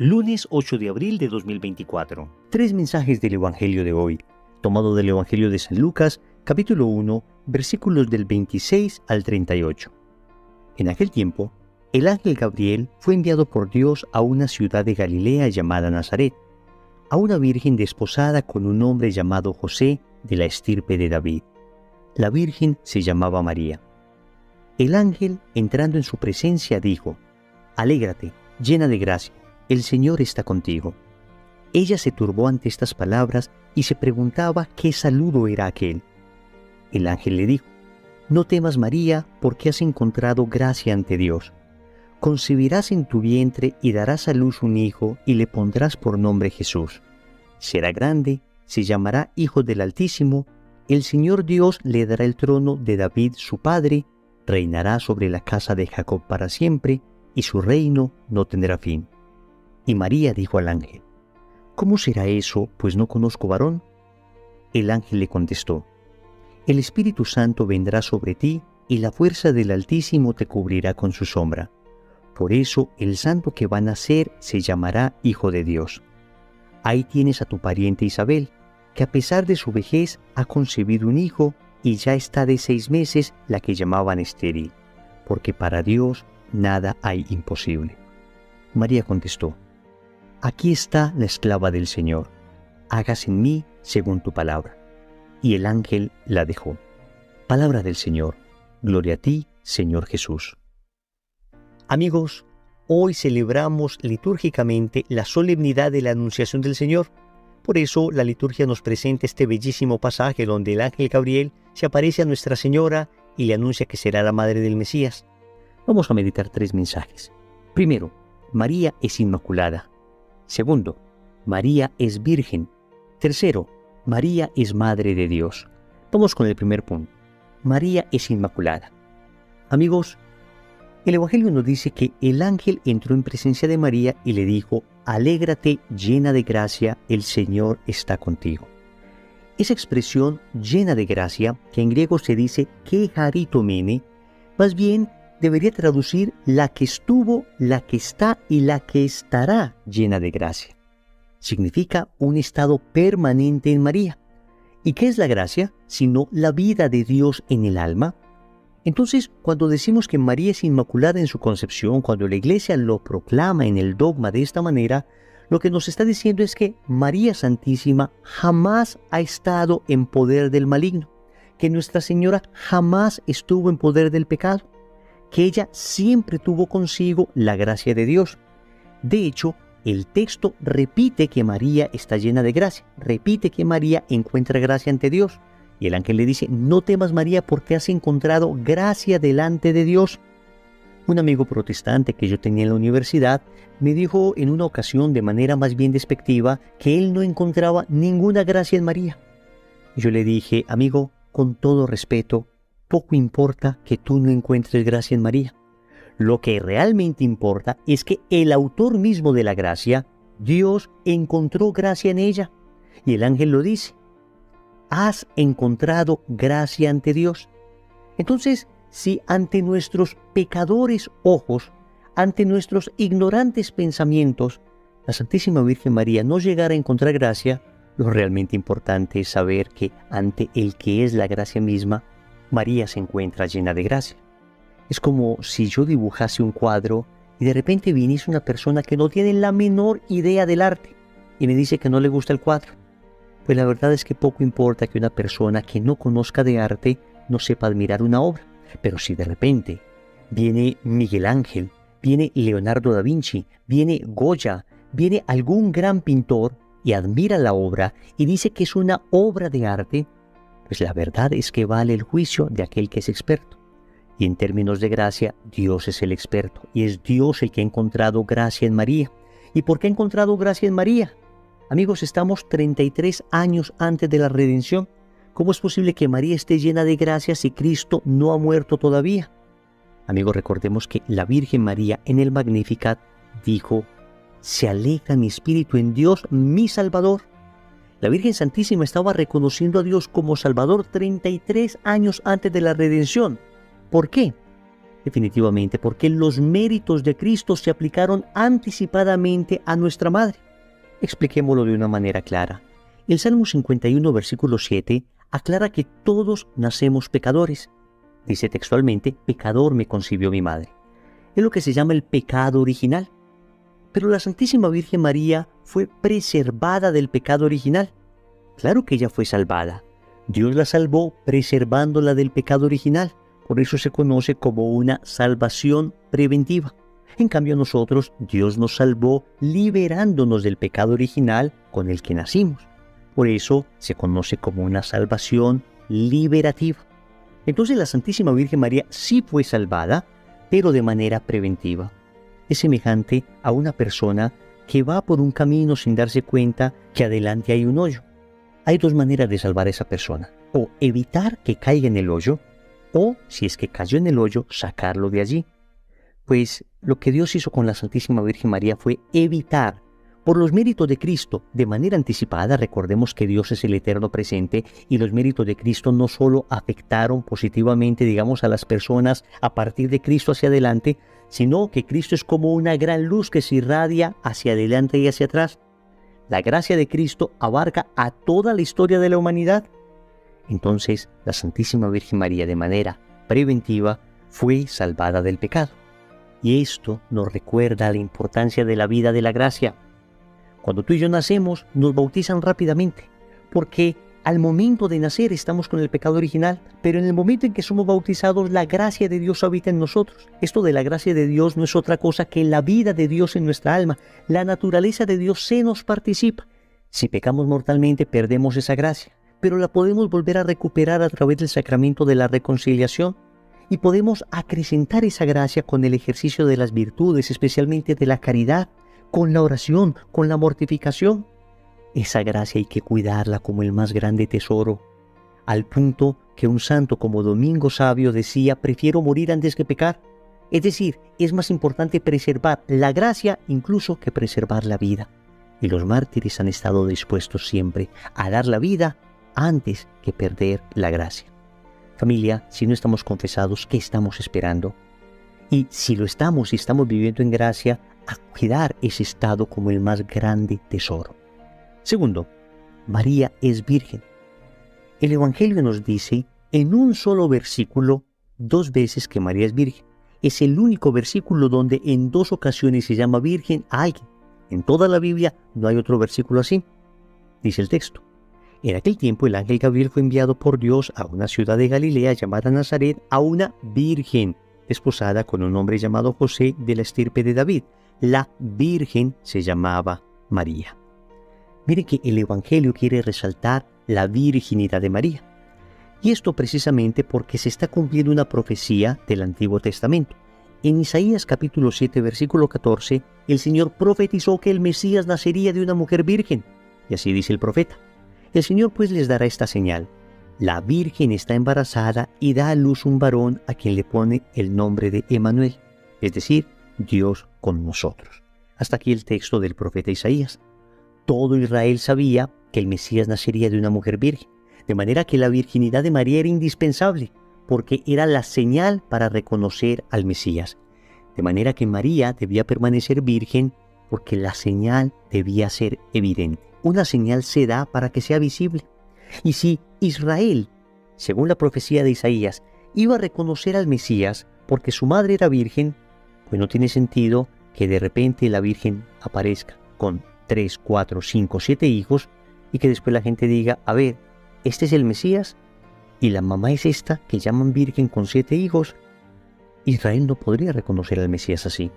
Lunes 8 de abril de 2024. Tres mensajes del Evangelio de hoy, tomado del Evangelio de San Lucas, capítulo 1, versículos del 26 al 38. En aquel tiempo, el ángel Gabriel fue enviado por Dios a una ciudad de Galilea llamada Nazaret, a una virgen desposada con un hombre llamado José de la estirpe de David. La virgen se llamaba María. El ángel, entrando en su presencia, dijo: «Alégrate, llena de gracia, el Señor está contigo». Ella se turbó ante estas palabras y se preguntaba qué saludo era aquel. El ángel le dijo: «No temas, María, porque has encontrado gracia ante Dios. Concebirás en tu vientre y darás a luz un hijo y le pondrás por nombre Jesús. Será grande, se llamará Hijo del Altísimo, el Señor Dios le dará el trono de David su padre, reinará sobre la casa de Jacob para siempre, y su reino no tendrá fin». Y María dijo al ángel: «¿Cómo será eso, pues no conozco varón?». El ángel le contestó: «El Espíritu Santo vendrá sobre ti, y la fuerza del Altísimo te cubrirá con su sombra. Por eso el santo que va a nacer se llamará Hijo de Dios. Ahí tienes a tu pariente Isabel, que a pesar de su vejez ha concebido un hijo, y ya está de 6 meses la que llamaban estéril, porque para Dios nada hay imposible». María contestó: «Aquí está la esclava del Señor, hágase en mí según tu palabra». Y el ángel la dejó. Palabra del Señor. Gloria a ti, Señor Jesús. Amigos, hoy celebramos litúrgicamente la solemnidad de la Anunciación del Señor. Por eso la liturgia nos presenta este bellísimo pasaje donde el ángel Gabriel se aparece a Nuestra Señora y le anuncia que será la madre del Mesías. Vamos a meditar 3 mensajes. Primero, María es inmaculada. Segundo, María es virgen. Tercero, María es madre de Dios. Vamos con el primer punto. María es inmaculada. Amigos, el Evangelio nos dice que el ángel entró en presencia de María y le dijo: «Alégrate, llena de gracia, el Señor está contigo». Esa expresión llena de gracia, que en griego se dice ke charitomene, más bien debería traducir la que estuvo, la que está y la que estará llena de gracia. Significa un estado permanente en María. ¿Y qué es la gracia? Sino la vida de Dios en el alma. Entonces, cuando decimos que María es inmaculada en su concepción, cuando la Iglesia lo proclama en el dogma de esta manera, lo que nos está diciendo es que María Santísima jamás ha estado en poder del maligno, que Nuestra Señora jamás estuvo en poder del pecado, que ella siempre tuvo consigo la gracia de Dios. De hecho, el texto repite que María está llena de gracia, repite que María encuentra gracia ante Dios. Y el ángel le dice: «No temas, María, porque has encontrado gracia delante de Dios». Un amigo protestante que yo tenía en la universidad me dijo en una ocasión de manera más bien despectiva que él no encontraba ninguna gracia en María. Y yo le dije: «Amigo, con todo respeto, poco importa que tú no encuentres gracia en María. Lo que realmente importa es que el autor mismo de la gracia, Dios, encontró gracia en ella». Y el ángel lo dice: «Has encontrado gracia ante Dios». Entonces, si ante nuestros pecadores ojos, ante nuestros ignorantes pensamientos, la Santísima Virgen María no llegara a encontrar gracia, lo realmente importante es saber que ante el que es la gracia misma, María se encuentra llena de gracia. Es como si yo dibujase un cuadro y de repente viniese una persona que no tiene la menor idea del arte y me dice que no le gusta el cuadro. Pues la verdad es que poco importa que una persona que no conozca de arte no sepa admirar una obra. Pero si de repente viene Miguel Ángel, viene Leonardo da Vinci, viene Goya, viene algún gran pintor y admira la obra y dice que es una obra de arte, pues la verdad es que vale el juicio de aquel que es experto. Y en términos de gracia, Dios es el experto y es Dios el que ha encontrado gracia en María. ¿Y por qué ha encontrado gracia en María? Amigos, estamos 33 años antes de la redención. ¿Cómo es posible que María esté llena de gracia si Cristo no ha muerto todavía? Amigos, recordemos que la Virgen María en el Magnificat dijo: «Se alegra mi espíritu en Dios, mi Salvador». La Virgen Santísima estaba reconociendo a Dios como Salvador 33 años antes de la redención. ¿Por qué? Definitivamente, porque los méritos de Cristo se aplicaron anticipadamente a nuestra madre. Expliquémoslo de una manera clara. El Salmo 51, versículo 7, aclara que todos nacemos pecadores. Dice textualmente, pecador me concibió mi madre. Es lo que se llama el pecado original. Pero la Santísima Virgen María fue preservada del pecado original. Claro que ella fue salvada. Dios la salvó preservándola del pecado original. Por eso se conoce como una salvación preventiva. En cambio nosotros, Dios nos salvó liberándonos del pecado original con el que nacimos. Por eso se conoce como una salvación liberativa. Entonces la Santísima Virgen María sí fue salvada, pero de manera preventiva. Es semejante a una persona que va por un camino sin darse cuenta que adelante hay un hoyo. Hay dos maneras de salvar a esa persona: o evitar que caiga en el hoyo, o, si es que cayó en el hoyo, sacarlo de allí. Pues lo que Dios hizo con la Santísima Virgen María fue evitar, por los méritos de Cristo, de manera anticipada. Recordemos que Dios es el eterno presente y los méritos de Cristo no solo afectaron positivamente, digamos, a las personas a partir de Cristo hacia adelante, sino que Cristo es como una gran luz que se irradia hacia adelante y hacia atrás. La gracia de Cristo abarca a toda la historia de la humanidad. Entonces, la Santísima Virgen María, de manera preventiva, fue salvada del pecado. Y esto nos recuerda la importancia de la vida de la gracia. Cuando tú y yo nacemos, nos bautizan rápidamente, porque al momento de nacer estamos con el pecado original, pero en el momento en que somos bautizados, la gracia de Dios habita en nosotros. Esto de la gracia de Dios no es otra cosa que la vida de Dios en nuestra alma. La naturaleza de Dios se nos participa. Si pecamos mortalmente, perdemos esa gracia, pero la podemos volver a recuperar a través del sacramento de la reconciliación, y podemos acrecentar esa gracia con el ejercicio de las virtudes, especialmente de la caridad, con la oración, con la mortificación. Esa gracia hay que cuidarla como el más grande tesoro, al punto que un santo como Domingo Sabio decía: prefiero morir antes que pecar. Es decir, es más importante preservar la gracia incluso que preservar la vida. Y los mártires han estado dispuestos siempre a dar la vida antes que perder la gracia. Familia, si no estamos confesados, ¿qué estamos esperando? Y si lo estamos y estamos viviendo en gracia, a cuidar ese estado como el más grande tesoro. Segundo, María es virgen. El Evangelio nos dice en un solo versículo 2 veces que María es virgen. Es el único versículo donde en 2 ocasiones se llama virgen a alguien. En toda la Biblia no hay otro versículo así. Dice el texto: en aquel tiempo el ángel Gabriel fue enviado por Dios a una ciudad de Galilea llamada Nazaret, a una virgen desposada con un hombre llamado José, de la estirpe de David. La virgen se llamaba María. Miren que el Evangelio quiere resaltar la virginidad de María. Y esto precisamente porque se está cumpliendo una profecía del Antiguo Testamento. En Isaías capítulo 7, versículo 14, el Señor profetizó que el Mesías nacería de una mujer virgen. Y así dice el profeta: el Señor pues les dará esta señal: la virgen está embarazada y da a luz un varón, a quien le pone el nombre de Emmanuel, es decir, Dios con nosotros. Hasta aquí el texto del profeta Isaías. Todo Israel sabía que el Mesías nacería de una mujer virgen, de manera que la virginidad de María era indispensable, porque era la señal para reconocer al Mesías. De manera que María debía permanecer virgen porque la señal debía ser evidente. Una señal se da para que sea visible. Y si Israel, según la profecía de Isaías, iba a reconocer al Mesías porque su madre era virgen, pues no tiene sentido que de repente la Virgen aparezca con 3, 4, 5, 7 hijos y que después la gente diga: a ver, este es el Mesías y la mamá es esta que llaman virgen con 7 hijos. Israel no podría reconocer al Mesías así.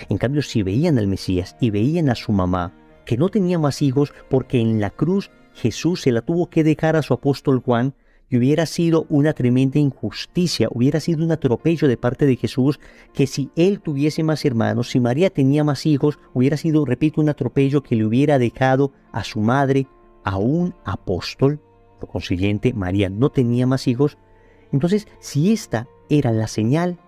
En cambio, si veían al Mesías y veían a su mamá, que no tenía más hijos porque en la cruz Jesús se la tuvo que dejar a su apóstol Juan, y hubiera sido una tremenda injusticia, hubiera sido un atropello de parte de Jesús, que si él tuviese más hermanos, si María tenía más hijos, hubiera sido, repito, un atropello que le hubiera dejado a su madre a un apóstol. Por consiguiente, María no tenía más hijos. Entonces, si esta era la señal,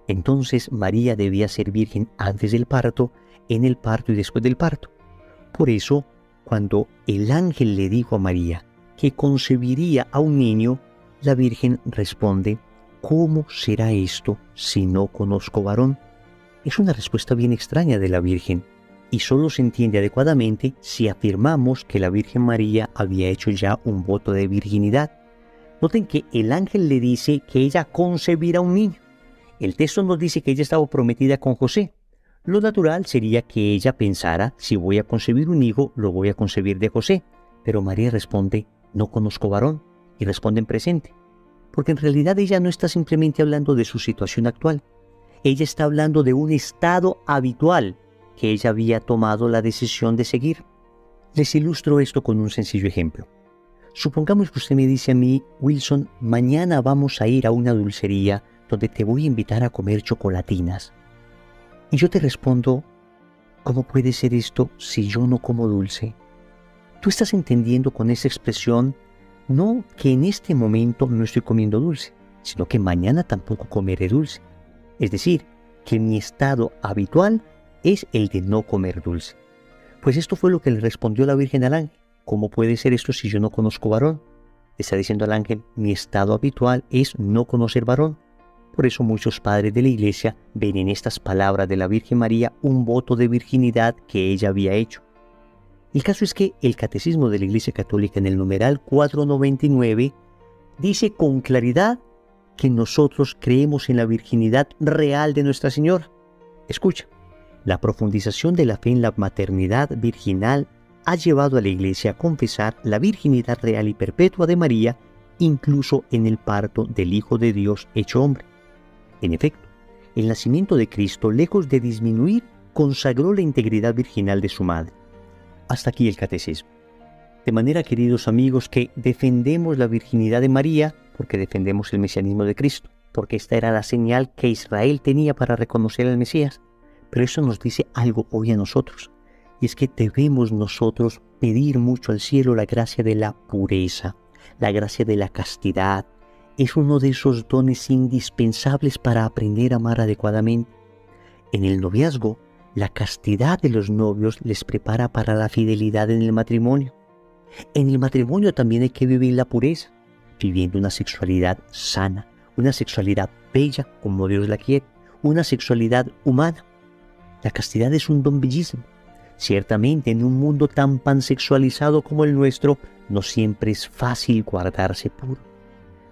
entonces María debía ser virgen antes del parto, en el parto y después del parto. Por eso, cuando el ángel le dijo a María que concebiría a un niño, la Virgen responde: ¿cómo será esto si no conozco varón? Es una respuesta bien extraña de la Virgen, y solo se entiende adecuadamente si afirmamos que la Virgen María había hecho ya un voto de virginidad. Noten que el ángel le dice que ella concebirá un niño. El texto nos dice que ella estaba prometida con José. Lo natural sería que ella pensara, si voy a concebir un hijo, lo voy a concebir de José. Pero María responde, no conozco varón, y responde en presente. Porque en realidad ella no está simplemente hablando de su situación actual. Ella está hablando de un estado habitual que ella había tomado la decisión de seguir. Les ilustro esto con un sencillo ejemplo. Supongamos que usted me dice a mí, Wilson, mañana vamos a ir a una dulcería donde te voy a invitar a comer chocolatinas. Y yo te respondo, ¿cómo puede ser esto si yo no como dulce? Tú estás entendiendo con esa expresión no que en este momento no estoy comiendo dulce, sino que mañana tampoco comeré dulce. Es decir, que mi estado habitual es el de no comer dulce. Pues esto fue lo que le respondió la Virgen al ángel. ¿Cómo puede ser esto si yo no conozco varón? Le está diciendo al ángel, mi estado habitual es no conocer varón. Por eso muchos padres de la Iglesia ven en estas palabras de la Virgen María un voto de virginidad que ella había hecho. El caso es que el Catecismo de la Iglesia Católica en el numeral 499 dice con claridad que nosotros creemos en la virginidad real de Nuestra Señora. Escucha, la profundización de la fe en la maternidad virginal ha llevado a la Iglesia a confesar la virginidad real y perpetua de María, incluso en el parto del Hijo de Dios hecho hombre. En efecto, el nacimiento de Cristo, lejos de disminuir, consagró la integridad virginal de su madre. Hasta aquí el catecismo. De manera, queridos amigos, que defendemos la virginidad de María porque defendemos el mesianismo de Cristo, porque esta era la señal que Israel tenía para reconocer al Mesías. Pero eso nos dice algo hoy a nosotros, y es que debemos nosotros pedir mucho al cielo la gracia de la pureza, la gracia de la castidad. Es uno de esos dones indispensables para aprender a amar adecuadamente. En el noviazgo, la castidad de los novios les prepara para la fidelidad en el matrimonio. En el matrimonio también hay que vivir la pureza, viviendo una sexualidad sana, una sexualidad bella como Dios la quiere, una sexualidad humana. La castidad es un don bellísimo. Ciertamente, en un mundo tan pansexualizado como el nuestro, no siempre es fácil guardarse puro.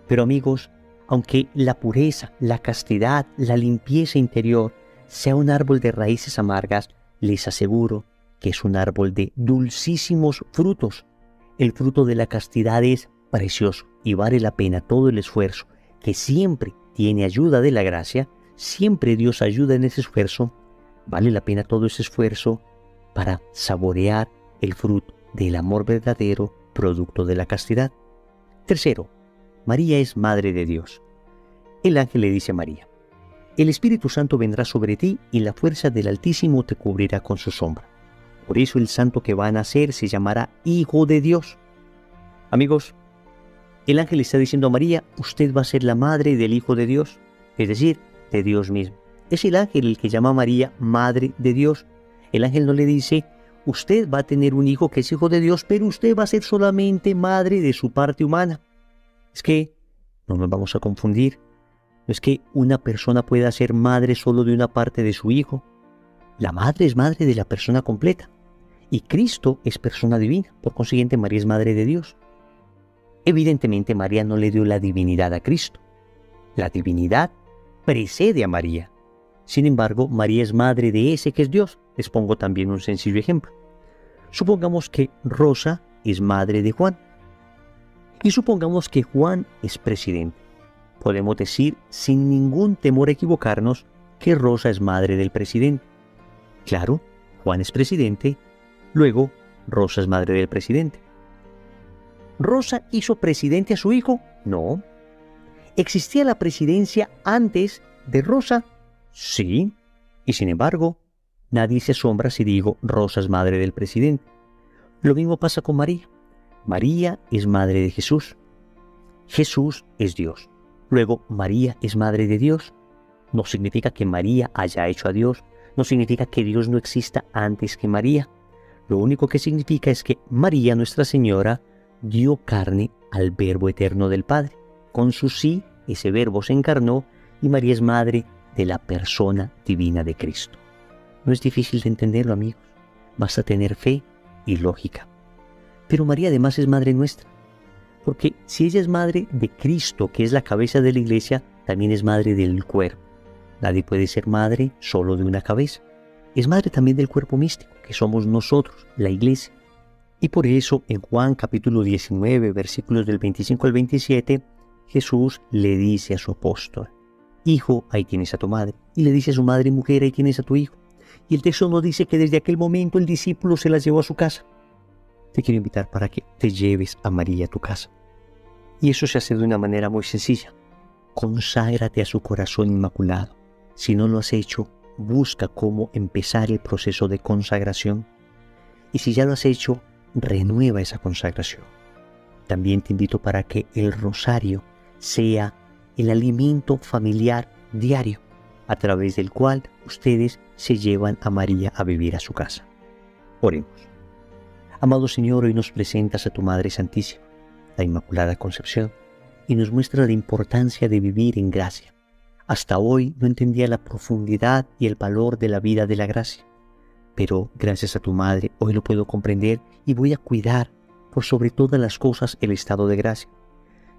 Pero amigos, aunque la pureza, la castidad, la limpieza interior sea un árbol de raíces amargas, les aseguro que es un árbol de dulcísimos frutos. El fruto de la castidad es precioso y vale la pena todo el esfuerzo, que siempre tiene ayuda de la gracia, siempre Dios ayuda en ese esfuerzo. Vale la pena todo ese esfuerzo para saborear el fruto del amor verdadero, producto de la castidad. Tercero, María es Madre de Dios. El ángel le dice a María, el Espíritu Santo vendrá sobre ti y la fuerza del Altísimo te cubrirá con su sombra. Por eso el santo que va a nacer se llamará Hijo de Dios. Amigos, el ángel le está diciendo a María, usted va a ser la madre del Hijo de Dios, es decir, de Dios mismo. Es el ángel el que llama a María Madre de Dios. El ángel no le dice, usted va a tener un hijo que es hijo de Dios, pero usted va a ser solamente madre de su parte humana. Es que no nos vamos a confundir. No es que una persona pueda ser madre solo de una parte de su hijo. La madre es madre de la persona completa. Y Cristo es persona divina. Por consiguiente, María es Madre de Dios. Evidentemente, María no le dio la divinidad a Cristo. La divinidad precede a María. Sin embargo, María es madre de ese que es Dios. Les pongo también un sencillo ejemplo. Supongamos que Rosa es madre de Juan. Y supongamos que Juan es presidente. Podemos decir, sin ningún temor a equivocarnos, que Rosa es madre del presidente. Claro, Juan es presidente, luego Rosa es madre del presidente. ¿Rosa hizo presidente a su hijo? No. ¿Existía la presidencia antes de Rosa? Sí. Y sin embargo, nadie se asombra si digo Rosa es madre del presidente. Lo mismo pasa con María. María es madre de Jesús. Jesús es Dios. Luego, María es madre de Dios. No significa que María haya hecho a Dios. No significa que Dios no exista antes que María. Lo único que significa es que María, Nuestra Señora, dio carne al Verbo eterno del Padre, con su sí ese verbo se encarnó y María es madre de la persona divina de Cristo. No es difícil de entenderlo, amigos. Basta tener fe y lógica. Pero María además es madre nuestra. Porque si ella es madre de Cristo, que es la cabeza de la iglesia, también es madre del cuerpo. Nadie puede ser madre solo de una cabeza. Es madre también del cuerpo místico, que somos nosotros, la iglesia. Y por eso en Juan capítulo 19, versículos del 25 al 27, Jesús le dice a su apóstol: Hijo, ahí tienes a tu madre. Y le dice a su madre: Mujer, ahí tienes a tu hijo. Y el texto nos dice que desde aquel momento el discípulo se las llevó a su casa. Te quiero invitar para que te lleves a María a tu casa. Y eso se hace de una manera muy sencilla. Conságrate a su corazón inmaculado. Si no lo has hecho, busca cómo empezar el proceso de consagración. Y si ya lo has hecho, renueva esa consagración. También te invito para que el rosario sea el alimento familiar diario, a través del cual ustedes se llevan a María a vivir a su casa. Oremos. Amado Señor, hoy nos presentas a tu Madre Santísima, la Inmaculada Concepción, y nos muestras la importancia de vivir en gracia. Hasta hoy no entendía la profundidad y el valor de la vida de la gracia, pero gracias a tu Madre hoy lo puedo comprender y voy a cuidar por sobre todas las cosas el estado de gracia.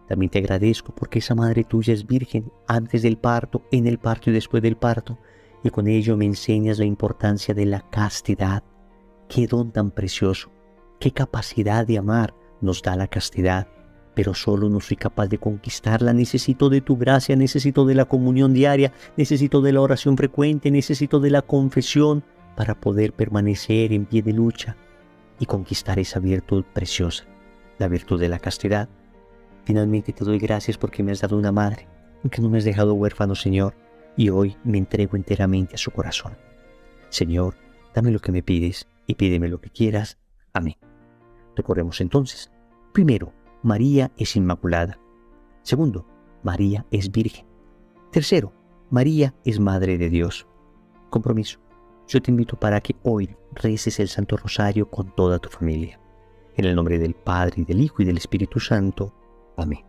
También te agradezco porque esa Madre tuya es virgen antes del parto, en el parto y después del parto, y con ello me enseñas la importancia de la castidad. Qué don tan precioso, qué capacidad de amar nos da la castidad, pero solo no soy capaz de conquistarla. Necesito de tu gracia, necesito de la comunión diaria, necesito de la oración frecuente, necesito de la confesión para poder permanecer en pie de lucha y conquistar esa virtud preciosa, la virtud de la castidad. Finalmente te doy gracias porque me has dado una madre, porque no me has dejado huérfano, Señor, y hoy me entrego enteramente a su corazón. Señor, dame lo que me pides y pídeme lo que quieras. Amén. Recordemos entonces. Primero, María es inmaculada. Segundo, María es virgen. Tercero, María es madre de Dios. Compromiso. Yo te invito para que hoy reces el Santo Rosario con toda tu familia. En el nombre del Padre, y del Hijo, y del Espíritu Santo. Amén.